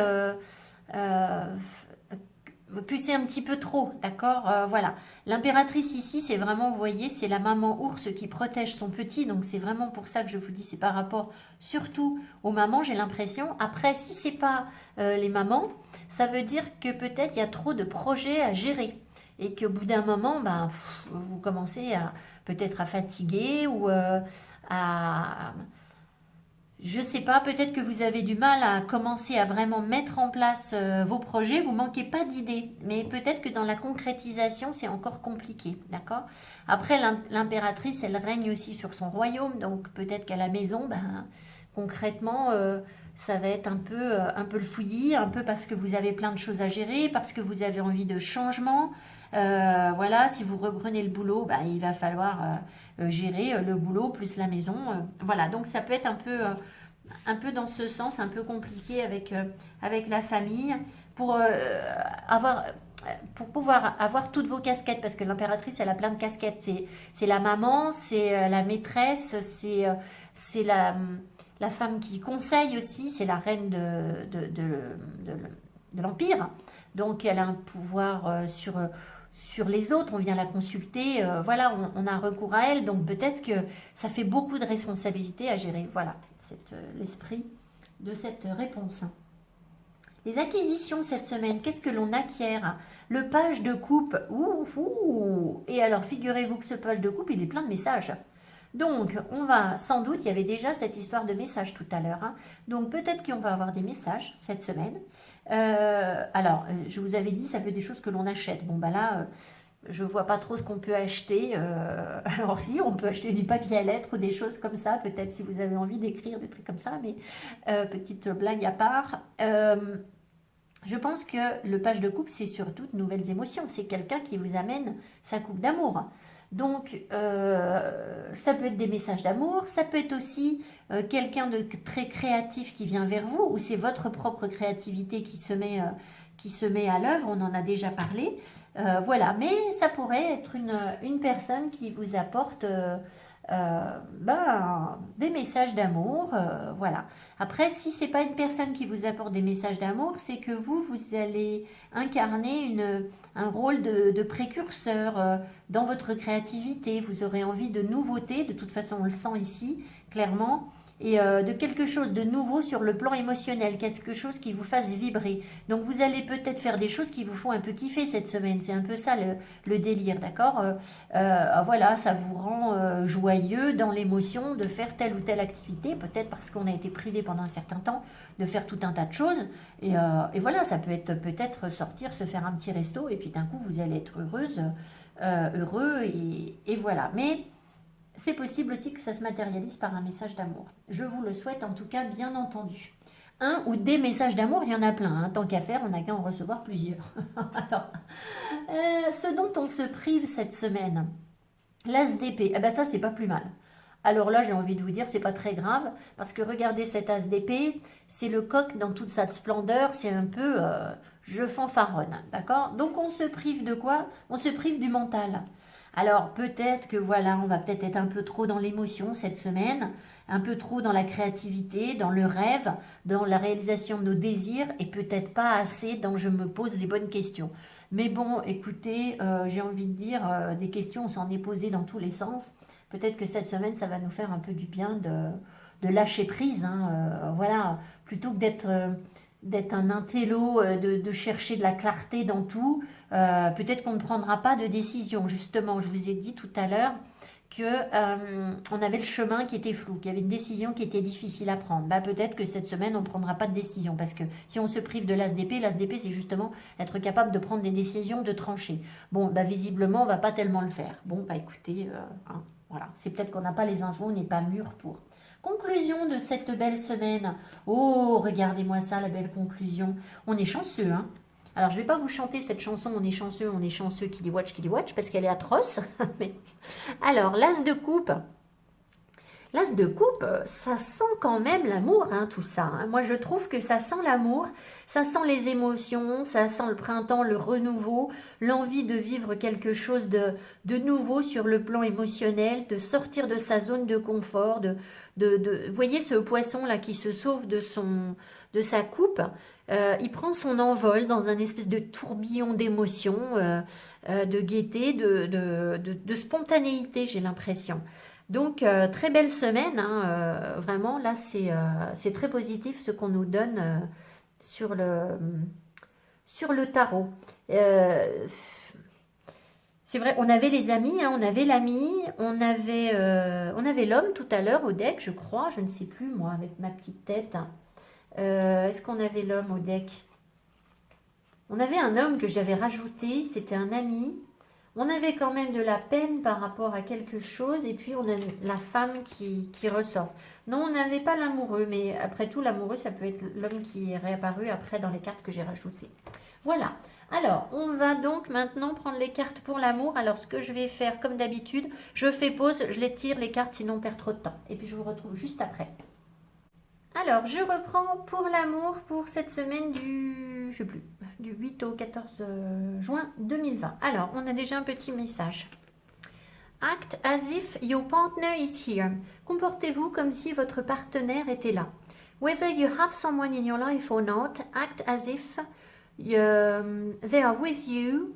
que c'est un petit peu trop, d'accord, voilà. L'impératrice ici, c'est vraiment, vous voyez, c'est la maman ours qui protège son petit, donc c'est vraiment pour ça que je vous dis, c'est par rapport surtout aux mamans, j'ai l'impression. Après, si c'est pas les mamans, ça veut dire que peut-être il y a trop de projets à gérer et qu'au bout d'un moment, vous commencez peut-être à fatiguer ou à... Je sais pas, peut-être que vous avez du mal à commencer à vraiment mettre en place vos projets, vous manquez pas d'idées, mais peut-être que dans la concrétisation, c'est encore compliqué, d'accord? Après, l'impératrice, elle règne aussi sur son royaume, donc peut-être qu'à la maison, concrètement, ça va être un peu le fouillis, un peu parce que vous avez plein de choses à gérer, parce que vous avez envie de changement. Voilà, si vous reprenez le boulot, il va falloir gérer le boulot plus la maison. Voilà, donc ça peut être un peu dans ce sens, un peu compliqué avec la famille pour pour pouvoir avoir toutes vos casquettes, parce que l'impératrice, elle a plein de casquettes. C'est la maman, c'est la maîtresse, c'est la femme qui conseille aussi, c'est la reine de l'Empire. Donc, elle a un pouvoir sur les autres, on vient la consulter, voilà, on a recours à elle, donc peut-être que ça fait beaucoup de responsabilités à gérer. Voilà, c'est l'esprit de cette réponse. Les acquisitions cette semaine, qu'est-ce que l'on acquiert? Le page de coupe, et alors figurez-vous que ce page de coupe, il est plein de messages. Donc, on va sans doute, il y avait déjà cette histoire de messages tout à l'heure, hein. Donc peut-être qu'on va avoir des messages cette semaine. Alors, je vous avais dit, ça peut être des choses que l'on achète. Bon, là, je vois pas trop ce qu'on peut acheter. Alors si, on peut acheter du papier à lettres ou des choses comme ça, peut-être si vous avez envie d'écrire des trucs comme ça, mais petite blague à part. Je pense que le page de coupe, c'est surtout de nouvelles émotions. C'est quelqu'un qui vous amène sa coupe d'amour. Donc, ça peut être des messages d'amour, ça peut être aussi quelqu'un de très créatif qui vient vers vous, ou c'est votre propre créativité qui se met à l'œuvre, on en a déjà parlé. Voilà, mais ça pourrait être une personne qui vous apporte des messages d'amour, voilà. Après, si c'est pas une personne qui vous apporte des messages d'amour, c'est que vous allez incarner un rôle de précurseur dans votre créativité. Vous aurez envie de nouveautés, de toute façon on le sent ici, clairement, et de quelque chose de nouveau sur le plan émotionnel, quelque chose qui vous fasse vibrer. Donc vous allez peut-être faire des choses qui vous font un peu kiffer cette semaine, c'est un peu ça le délire, d'accord? Voilà, ça vous rend joyeux dans l'émotion de faire telle ou telle activité, peut-être parce qu'on a été privé pendant un certain temps de faire tout un tas de choses, et voilà, ça peut être peut-être sortir, se faire un petit resto, et puis d'un coup vous allez être heureuse, heureux, et voilà. Mais c'est possible aussi que ça se matérialise par un message d'amour. Je vous le souhaite en tout cas, bien entendu. Un ou des messages d'amour, il y en a plein. Hein. Tant qu'à faire, on n'a qu'à en recevoir plusieurs. Alors, ce dont on se prive cette semaine, l'as d'épée, eh ben ça, c'est pas plus mal. Alors là, j'ai envie de vous dire, c'est pas très grave, parce que regardez cet as d'épée, c'est le coq dans toute sa splendeur, c'est un peu je fanfaronne, d'accord? Donc on se prive de quoi? On se prive du mental. Alors peut-être que voilà, on va peut-être être un peu trop dans l'émotion cette semaine, un peu trop dans la créativité, dans le rêve, dans la réalisation de nos désirs, et peut-être pas assez dans je me pose les bonnes questions. Mais bon, écoutez, j'ai envie de dire, des questions, on s'en est posé dans tous les sens. Peut-être que cette semaine, ça va nous faire un peu du bien de lâcher prise. Hein, voilà, plutôt que d'être un intello, de chercher de la clarté dans tout, peut-être qu'on ne prendra pas de décision. Justement, je vous ai dit tout à l'heure que on avait le chemin qui était flou, qu'il y avait une décision qui était difficile à prendre. Bah, peut-être que cette semaine, on ne prendra pas de décision, parce que si on se prive de l'as d'épée, c'est justement être capable de prendre des décisions, de trancher. Bon, bah, visiblement, on ne va pas tellement le faire. Bon, bah écoutez, hein, voilà, c'est peut-être qu'on n'a pas les infos, on n'est pas mûr pour. Conclusion de cette belle semaine. Oh, regardez-moi ça, la belle conclusion. On est chanceux, hein. Alors, je ne vais pas vous chanter cette chanson, on est chanceux, Kili Watch, parce qu'elle est atroce. Mais... Alors, l'as de coupe. L'as de coupe, ça sent quand même l'amour, hein, tout ça. Hein. Moi, je trouve que ça sent l'amour, ça sent les émotions, ça sent le printemps, le renouveau, l'envie de vivre quelque chose de nouveau sur le plan émotionnel, de sortir de sa zone de confort, vous voyez ce poisson-là qui se sauve de sa coupe, il prend son envol dans un espèce de tourbillon d'émotions, de gaieté, de spontanéité, j'ai l'impression. Donc, très belle semaine, hein, vraiment, là, c'est très positif ce qu'on nous donne sur le tarot. C'est vrai, on avait les amis, hein, on avait l'ami, on avait l'homme tout à l'heure au deck, je crois, je ne sais plus, moi, avec ma petite tête. Est-ce qu'on avait l'homme au deck? On avait un homme que j'avais rajouté, c'était un ami. On avait quand même de la peine par rapport à quelque chose, et puis on a la femme qui ressort. Non, on n'avait pas l'amoureux, mais après tout, l'amoureux, ça peut être l'homme qui est réapparu après dans les cartes que j'ai rajoutées. Voilà. Alors, on va donc maintenant prendre les cartes pour l'amour. Alors, ce que je vais faire, comme d'habitude, je fais pause, je les tire les cartes, sinon on perd trop de temps. Et puis, je vous retrouve juste après. Alors, je reprends pour l'amour pour cette semaine du 8 au 14 juin 2020. Alors, on a déjà un petit message. Act as if your partner is here. Comportez-vous comme si votre partenaire était là. Whether you have someone in your life or not, act as if they are with you,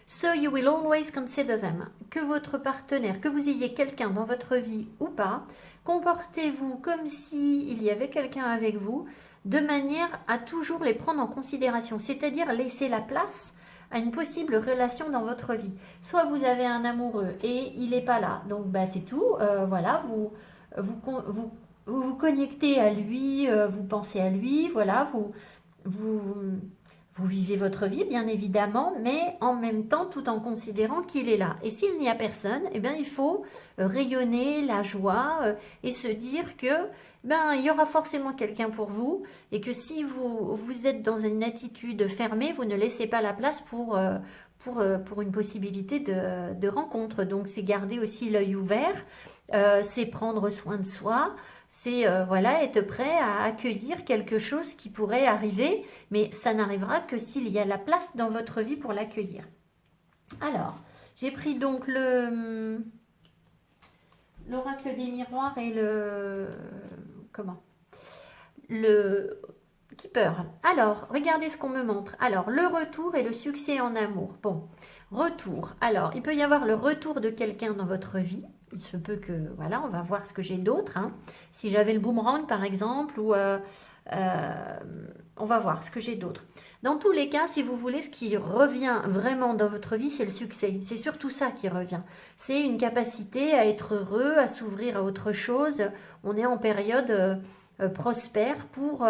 so you will always consider them. Que votre partenaire, que vous ayez quelqu'un dans votre vie ou pas, comportez-vous comme s'il y avait quelqu'un avec vous, de manière à toujours les prendre en considération, c'est-à-dire laisser la place à une possible relation dans votre vie. Soit vous avez un amoureux et il n'est pas là, donc bah, c'est tout, voilà, vous connectez à lui, vous pensez à lui, voilà, vous vivez votre vie, bien évidemment, mais en même temps, tout en considérant qu'il est là. Et s'il n'y a personne, eh bien, il faut rayonner la joie et se dire que il y aura forcément quelqu'un pour vous et que si vous êtes dans une attitude fermée, vous ne laissez pas la place pour une possibilité de rencontre. Donc, c'est garder aussi l'œil ouvert, c'est prendre soin de soi, c'est voilà, être prêt à accueillir quelque chose qui pourrait arriver, mais ça n'arrivera que s'il y a la place dans votre vie pour l'accueillir. Alors, j'ai pris donc l'oracle des miroirs et le Keeper. Alors, regardez ce qu'on me montre. Alors, le retour et le succès en amour. Bon, retour. Alors, il peut y avoir le retour de quelqu'un dans votre vie. Il se peut que, voilà, on va voir ce que j'ai d'autre. Hein. Si j'avais le boomerang, par exemple, ou on va voir ce que j'ai d'autre. Dans tous les cas, si vous voulez, ce qui revient vraiment dans votre vie, c'est le succès. C'est surtout ça qui revient. C'est une capacité à être heureux, à s'ouvrir à autre chose. On est en période prospère pour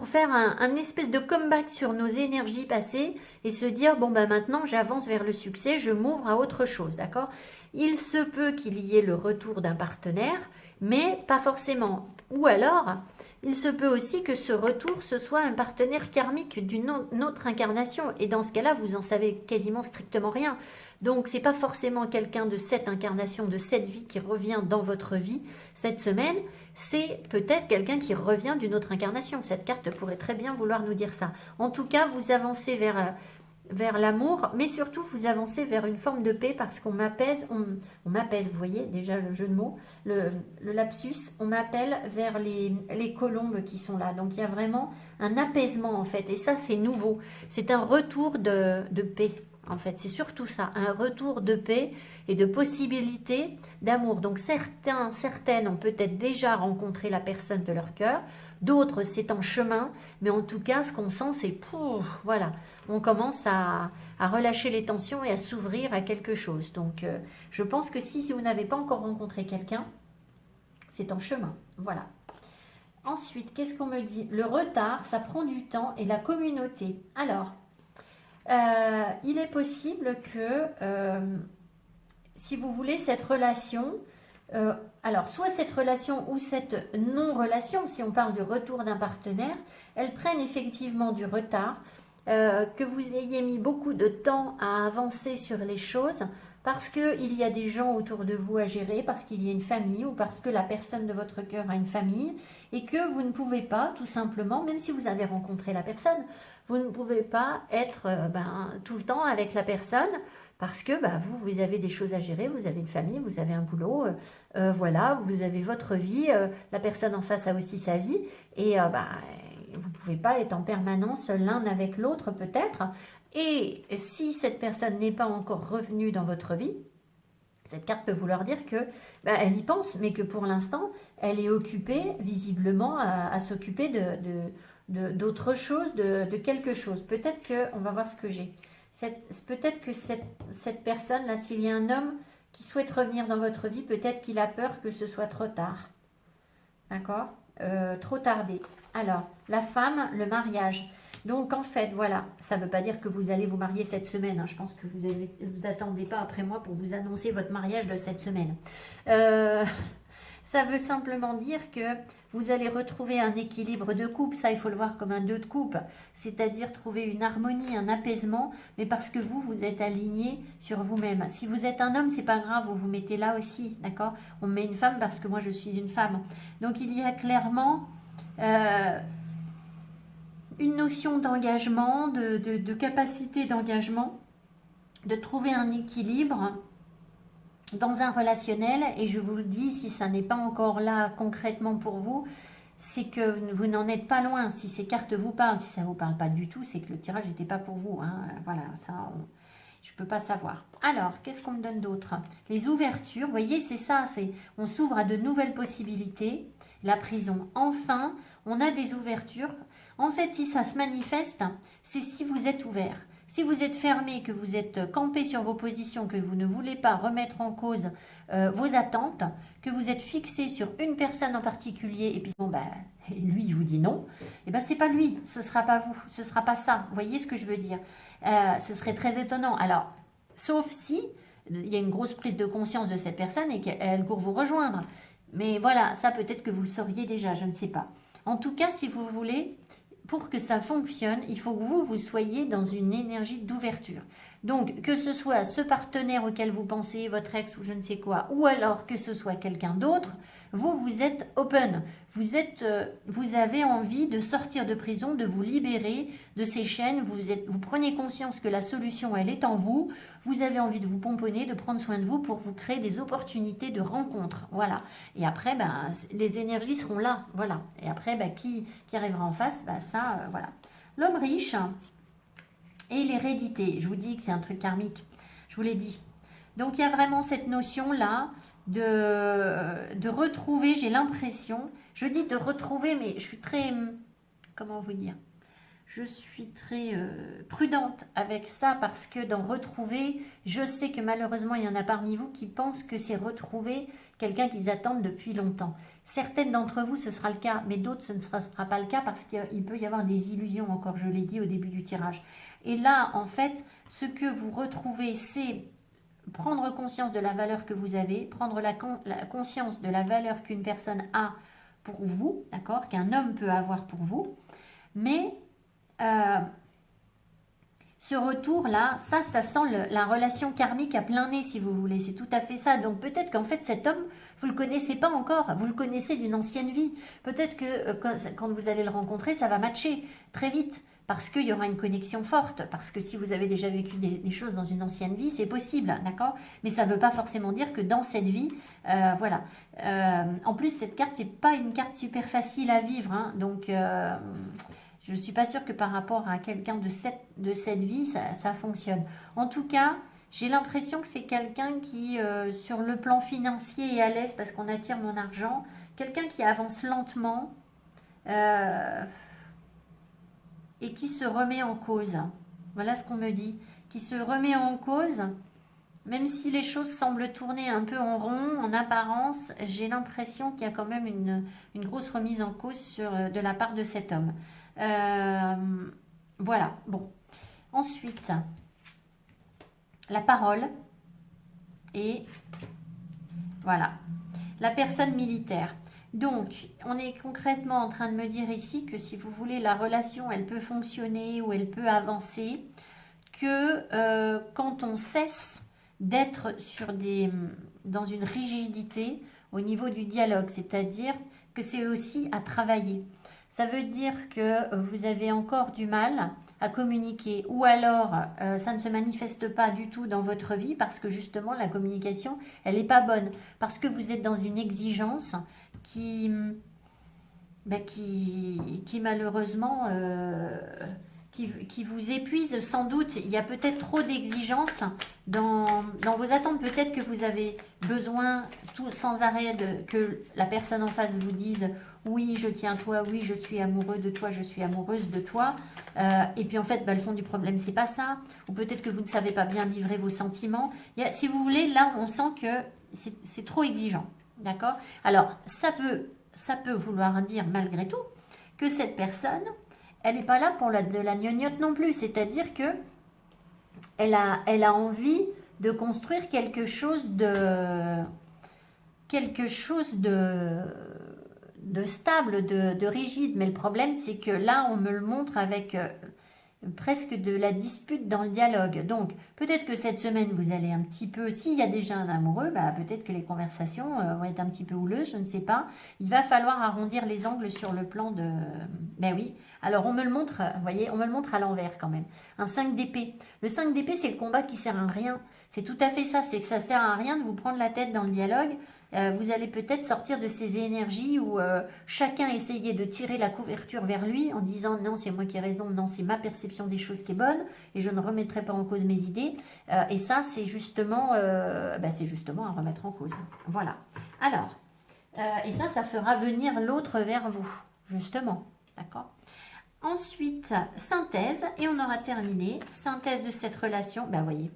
faire un espèce de comeback sur nos énergies passées et se dire, bon, maintenant, j'avance vers le succès, je m'ouvre à autre chose, d'accord? Il se peut qu'il y ait le retour d'un partenaire, mais pas forcément. Ou alors, il se peut aussi que ce retour, ce soit un partenaire karmique d'une autre incarnation. Et dans ce cas-là, vous en savez quasiment strictement rien. Donc, c'est pas forcément quelqu'un de cette incarnation, de cette vie qui revient dans votre vie cette semaine. C'est peut-être quelqu'un qui revient d'une autre incarnation. Cette carte pourrait très bien vouloir nous dire ça. En tout cas, vous avancez vers l'amour, mais surtout vous avancez vers une forme de paix parce qu'on m'apaise, on m'apaise, vous voyez déjà le jeu de mots, le lapsus, on m'appelle vers les colombes qui sont là. Donc il y a vraiment un apaisement en fait, et ça c'est nouveau, c'est un retour de paix en fait, c'est surtout ça, un retour de paix et de possibilité d'amour. Donc certaines ont peut-être déjà rencontré la personne de leur cœur, d'autres c'est en chemin, mais en tout cas ce qu'on sent c'est, voilà, on commence à relâcher les tensions et à s'ouvrir à quelque chose. Donc je pense que si vous n'avez pas encore rencontré quelqu'un, c'est en chemin, voilà. Ensuite, qu'est-ce qu'on me dit? Le retard, ça prend du temps et la communauté. Alors, il est possible que, si vous voulez, cette relation, alors soit cette relation ou cette non-relation, si on parle du retour d'un partenaire, elles prennent effectivement du retard, que vous ayez mis beaucoup de temps à avancer sur les choses, parce qu'il y a des gens autour de vous à gérer, parce qu'il y a une famille, ou parce que la personne de votre cœur a une famille, et que vous ne pouvez pas, tout simplement, même si vous avez rencontré la personne, vous ne pouvez pas être tout le temps avec la personne, parce que vous avez des choses à gérer, vous avez une famille, vous avez un boulot, voilà, vous avez votre vie, la personne en face a aussi sa vie, et vous ne pouvez pas être en permanence l'un avec l'autre peut-être. Et si cette personne n'est pas encore revenue dans votre vie, cette carte peut vouloir dire que elle y pense, mais que pour l'instant, elle est occupée visiblement à s'occuper d'autre chose, de quelque chose. Peut-être que, on va voir ce que j'ai. Peut-être que cette personne-là, s'il y a un homme qui souhaite revenir dans votre vie, peut-être qu'il a peur que ce soit trop tard. D'accord? Trop tardé. Alors, la femme, le mariage. Donc, en fait, voilà, ça ne veut pas dire que vous allez vous marier cette semaine. Hein. Je pense que vous attendez pas après moi pour vous annoncer votre mariage de cette semaine. Ça veut simplement dire que vous allez retrouver un équilibre de couple. Ça, il faut le voir comme un 2 de coupe. C'est-à-dire trouver une harmonie, un apaisement, mais parce que vous êtes aligné sur vous-même. Si vous êtes un homme, c'est pas grave, vous vous mettez là aussi, d'accord? On met une femme parce que moi, je suis une femme. Donc, il y a clairement une notion d'engagement, de capacité d'engagement, de trouver un équilibre dans un relationnel. Et je vous le dis, si ça n'est pas encore là concrètement pour vous, c'est que vous n'en êtes pas loin. Si ces cartes vous parlent, si ça ne vous parle pas du tout, c'est que le tirage n'était pas pour vous. Hein. Voilà, ça, je ne peux pas savoir. Alors, qu'est-ce qu'on me donne d'autre? Les ouvertures, vous voyez, c'est ça. On s'ouvre à de nouvelles possibilités. La prison, enfin, on a des ouvertures. En fait, si ça se manifeste, c'est si vous êtes ouvert. Si vous êtes fermé, que vous êtes campé sur vos positions, que vous ne voulez pas remettre en cause vos attentes, que vous êtes fixé sur une personne en particulier, et puis lui, il vous dit non, et c'est pas lui, ce sera pas vous, ce sera pas ça. Vous voyez ce que je veux dire? Ce serait très étonnant. Alors, sauf si il y a une grosse prise de conscience de cette personne et qu'elle court vous rejoindre. Mais voilà, ça peut-être que vous le sauriez déjà, je ne sais pas. En tout cas, si vous voulez, pour que ça fonctionne, il faut que vous soyez dans une énergie d'ouverture. Donc, que ce soit ce partenaire auquel vous pensez, votre ex ou je ne sais quoi, ou alors que ce soit quelqu'un d'autre, vous êtes open. Vous avez envie de sortir de prison, de vous libérer de ces chaînes. Vous prenez conscience que la solution, elle est en vous. Vous avez envie de vous pomponner, de prendre soin de vous pour vous créer des opportunités de rencontre. Voilà. Et après, les énergies seront là. Voilà. Et après, qui arrivera en face, ça, voilà. L'homme riche et l'hérédité. Je vous dis que c'est un truc karmique. Je vous l'ai dit. Donc, il y a vraiment cette notion-là de retrouver, j'ai l'impression, je dis de retrouver, mais je suis très, comment vous dire, je suis très prudente avec ça parce que dans retrouver, je sais que malheureusement il y en a parmi vous qui pensent que c'est retrouver quelqu'un qu'ils attendent depuis longtemps. Certaines d'entre vous ce sera le cas, mais d'autres ce ne sera pas le cas parce qu'il peut y avoir des illusions encore, je l'ai dit au début du tirage. Et là en fait, ce que vous retrouvez c'est prendre conscience de la valeur que vous avez, prendre la conscience de la valeur qu'une personne a pour vous, d'accord, qu'un homme peut avoir pour vous, mais ce retour-là, ça sent la relation karmique à plein nez, si vous voulez. C'est tout à fait ça. Donc peut-être qu'en fait, cet homme, vous ne le connaissez pas encore. Vous le connaissez d'une ancienne vie. Peut-être que quand vous allez le rencontrer, ça va matcher très vite. Parce qu'il y aura une connexion forte. Parce que si vous avez déjà vécu des choses dans une ancienne vie, c'est possible, d'accord? Mais ça ne veut pas forcément dire que dans cette vie, voilà. En plus, cette carte, c'est pas une carte super facile à vivre. Hein, donc... je ne suis pas sûre que par rapport à quelqu'un de cette vie, ça fonctionne. En tout cas, j'ai l'impression que c'est quelqu'un qui, sur le plan financier, est à l'aise parce qu'on attire mon argent. Quelqu'un qui avance lentement et qui se remet en cause. Voilà ce qu'on me dit. Qui se remet en cause, même si les choses semblent tourner un peu en rond, en apparence, j'ai l'impression qu'il y a quand même une grosse remise en cause de la part de cet homme. Voilà, bon. Ensuite, la parole et voilà, la personne militaire. Donc, on est concrètement en train de me dire ici que si vous voulez, la relation, elle peut fonctionner ou elle peut avancer, que quand on cesse d'être dans une rigidité au niveau du dialogue, c'est-à-dire que c'est aussi à travailler. Ça veut dire que vous avez encore du mal à communiquer ou alors ça ne se manifeste pas du tout dans votre vie parce que justement la communication, elle n'est pas bonne. Parce que vous êtes dans une exigence qui malheureusement qui vous épuise sans doute. Il y a peut-être trop d'exigences dans vos attentes. Peut-être que vous avez besoin sans arrêt que la personne en face vous dise oui, je tiens à toi, oui, je suis amoureux de toi, je suis amoureuse de toi. Et puis en fait, le fond du problème, c'est pas ça. Ou peut-être que vous ne savez pas bien livrer vos sentiments. Si vous voulez, là, on sent que c'est trop exigeant. D'accord? Alors, ça peut vouloir dire malgré tout que cette personne, elle n'est pas là pour de la gnognotte non plus. C'est-à-dire que elle a envie de construire quelque chose de stable, de rigide. Mais le problème, c'est que là, on me le montre avec presque de la dispute dans le dialogue. Donc, peut-être que cette semaine, vous allez un petit peu, s'il y a déjà un amoureux, peut-être que les conversations vont être un petit peu houleuses, je ne sais pas. Il va falloir arrondir les angles sur le plan de... Ben oui. Alors, on me le montre, vous voyez, on me le montre à l'envers quand même. Un 5 d'épée. Le 5 d'épée, c'est le combat qui sert à rien. C'est tout à fait ça, c'est que ça sert à rien de vous prendre la tête dans le dialogue. Vous allez peut-être sortir de ces énergies où chacun essayait de tirer la couverture vers lui en disant non, c'est moi qui ai raison, non, c'est ma perception des choses qui est bonne et je ne remettrai pas en cause mes idées. Et ça, c'est justement à remettre en cause. Voilà. Alors, et ça fera venir l'autre vers vous, justement. D'accord ? Ensuite, synthèse, et on aura terminé. Synthèse de cette relation, vous voyez.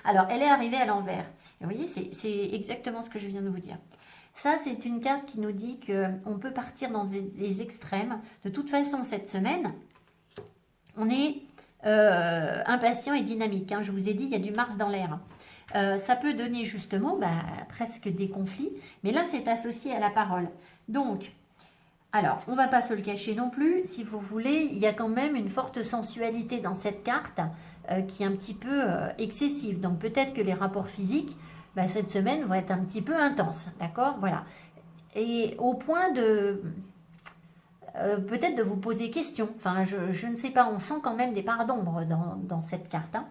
Alors, elle est arrivée à l'envers. Et vous voyez, c'est exactement ce que je viens de vous dire. Ça, c'est une carte qui nous dit qu'on peut partir dans des extrêmes. De toute façon, cette semaine, on est impatient et dynamique. Hein. Je vous ai dit, il y a du Mars dans l'air. Ça peut donner justement presque des conflits. Mais là, c'est associé à la parole. Donc, alors, on ne va pas se le cacher non plus. Si vous voulez, il y a quand même une forte sensualité dans cette carte qui est un petit peu excessive. Donc, peut-être que les rapports physiques, cette semaine, vont être un petit peu intenses. D'accord? Voilà. Et au point de... peut-être de vous poser question. Enfin, je ne sais pas. On sent quand même des parts d'ombre dans cette carte. Hein.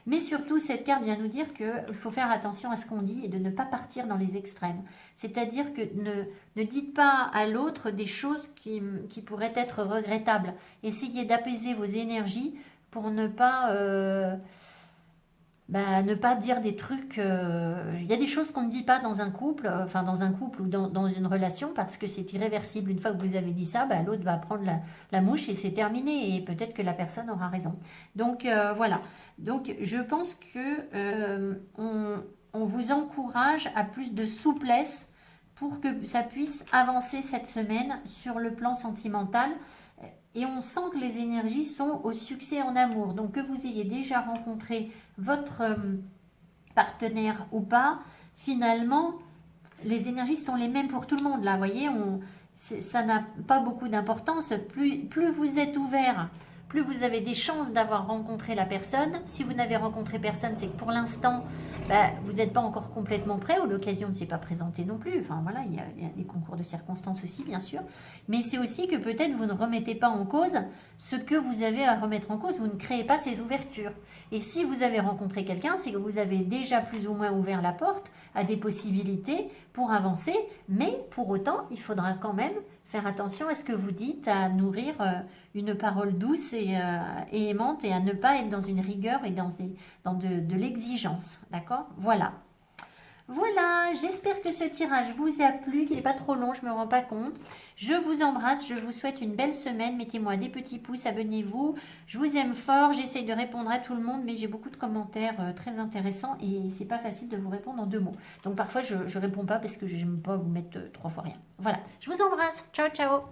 Mais surtout, cette carte vient nous dire qu'il faut faire attention à ce qu'on dit et de ne pas partir dans les extrêmes. C'est-à-dire que ne dites pas à l'autre des choses qui pourraient être regrettables. Essayez d'apaiser vos énergies pour ne pas dire des trucs... Il y a des choses qu'on ne dit pas dans un couple, ou dans une relation, parce que c'est irréversible. Une fois que vous avez dit ça, l'autre va prendre la mouche et c'est terminé. Et peut-être que la personne aura raison. Donc, voilà. Donc, je pense que on vous encourage à plus de souplesse pour que ça puisse avancer cette semaine sur le plan sentimental. Et on sent que les énergies sont au succès en amour. Donc, que vous ayez déjà rencontré votre partenaire ou pas, finalement, les énergies sont les mêmes pour tout le monde. Là, vous voyez, ça n'a pas beaucoup d'importance. Plus vous êtes ouvert, plus vous avez des chances d'avoir rencontré la personne. Si vous n'avez rencontré personne, c'est que pour l'instant, vous n'êtes pas encore complètement prêt, ou l'occasion ne s'est pas présentée non plus. Enfin voilà, il y a des concours de circonstances aussi, bien sûr. Mais c'est aussi que peut-être vous ne remettez pas en cause ce que vous avez à remettre en cause. Vous ne créez pas ces ouvertures. Et si vous avez rencontré quelqu'un, c'est que vous avez déjà plus ou moins ouvert la porte à des possibilités pour avancer. Mais pour autant, il faudra quand même faire attention à ce que vous dites, à nourrir une parole douce et aimante, et à ne pas être dans une rigueur et dans de l'exigence. D'accord? Voilà. Voilà, j'espère que ce tirage vous a plu, qu'il n'est pas trop long, je ne me rends pas compte. Je vous embrasse, je vous souhaite une belle semaine. Mettez-moi des petits pouces, abonnez-vous. Je vous aime fort, j'essaye de répondre à tout le monde, mais j'ai beaucoup de commentaires très intéressants et c'est pas facile de vous répondre en 2 mots. Donc parfois je réponds pas parce que je n'aime pas vous mettre 3 fois rien. Voilà, je vous embrasse. Ciao, ciao.